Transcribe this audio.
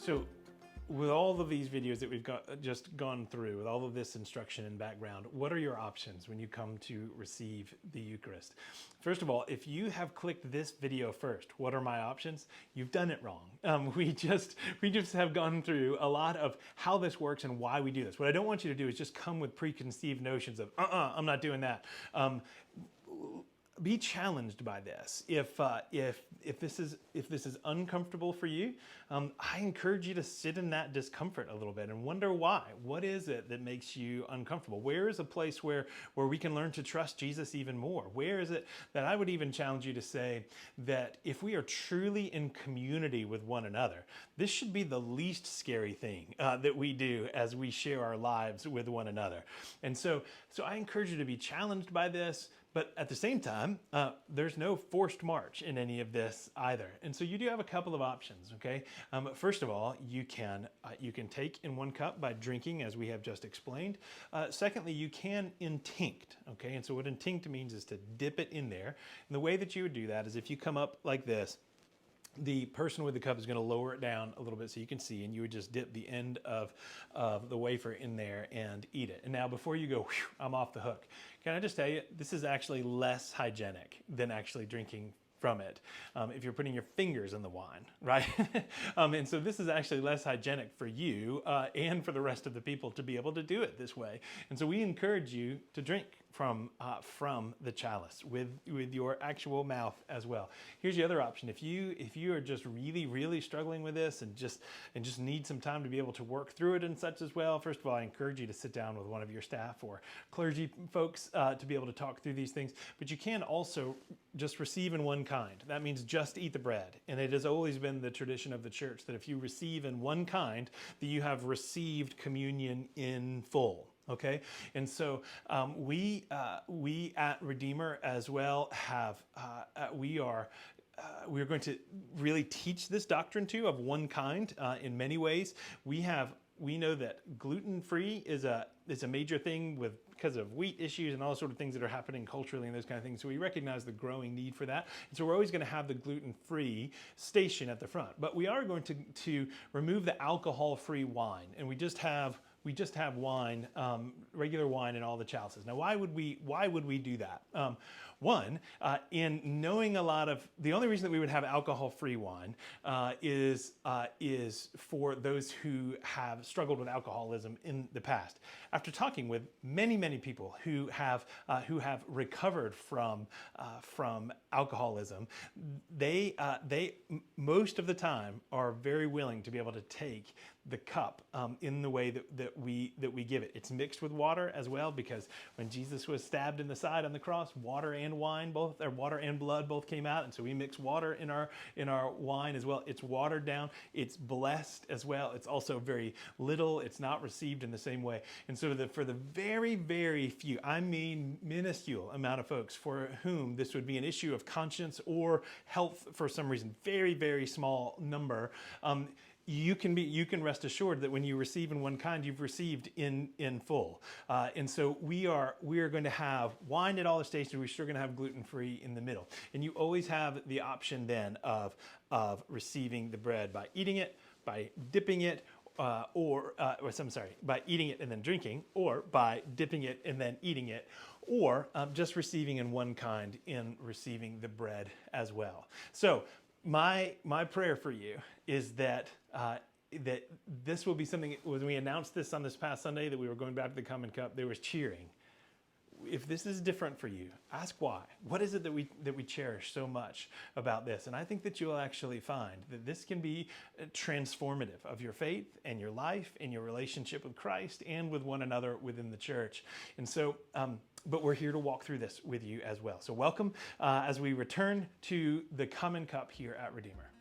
So with all of these videos that we've just gone through, with all of this instruction and background, what are your options when you come to receive the Eucharist? First of all, if you have clicked this video first, what are my options? You've done it wrong. We just have gone through a lot of how this works and why we do this. What I don't want you to do is just come with preconceived notions of, I'm not doing that. Be challenged by this. If this is uncomfortable for you, I encourage you to sit in that discomfort a little bit and wonder why. What is it that makes you uncomfortable? Where is a place where we can learn to trust Jesus even more? Where is it that I would even challenge you to say that if we are truly in community with one another, this should be the least scary thing that we do as we share our lives with one another. And so I encourage you to be challenged by this. But at the same time, there's no forced march in any of this either. And so you do have a couple of options, okay? First of all, you can take in one cup by drinking, as we have just explained. Secondly, you can intinct, okay? And so what intinct means is to dip it in there. And the way that you would do that is if you come up like this, the person with the cup is going to lower it down a little bit so you can see, and you would just dip the end of the wafer in there and eat it. And now before you go, I'm off the hook, can I just tell you, this is actually less hygienic than actually drinking from it if you're putting your fingers in the wine, right? And so this is actually less hygienic for you and for the rest of the people to be able to do it this way. And so we encourage you to drink from the chalice with your actual mouth as well. Here's the other option. If you are just really struggling with this and just need some time to be able to work through it and such as well, first of all, I encourage you to sit down with one of your staff or clergy folks to be able to talk through these things. But you can also just receive in one kind. That means just eat the bread. And it has always been the tradition of the church that if you receive in one kind, that you have received communion in full. Okay, and so we at Redeemer as well have we are going to really teach this doctrine too of one kind in many ways. We know that gluten-free is a major thing because of wheat issues and all sort of things that are happening culturally and those kind of things. So we recognize the growing need for that. And so we're always going to have the gluten-free station at the front. But we are going to remove the alcohol-free wine, and we just have wine, regular wine in all the chalices. Now, why would we do that? One, in knowing a lot of, the only reason that we would have alcohol-free wine is for those who have struggled with alcoholism in the past. After talking with many people who have recovered from alcoholism, they most of the time are very willing to be able to take the cup in the way that we give it. It's mixed with water as well, because when Jesus was stabbed in the side on the cross, water and wine both, or water and blood both came out, and so we mix water in our wine as well. It's watered down. It's blessed as well. It's also very little. It's not received in the same way. And so for the very few, I mean minuscule amount of folks for whom this would be an issue of conscience or health for some reason, very small number. You can rest assured that when you receive in one kind, you've received in full. And so we are going to have wine at all the stations. We're still going to have gluten-free in the middle. And you always have the option then of receiving the bread by eating it, by dipping it, by eating it and then drinking, or by dipping it and then eating it, or just receiving in one kind in receiving the bread as well. So my prayer for you is that that this will be something. When we announced this on this past Sunday that we were going back to the common cup, there was cheering. If this is different for you, ask why. What is it that we cherish so much about this? And I think that you will actually find that this can be transformative of your faith and your life and your relationship with Christ and with one another within the church. And so, but we're here to walk through this with you as well. So welcome as we return to the common cup here at Redeemer.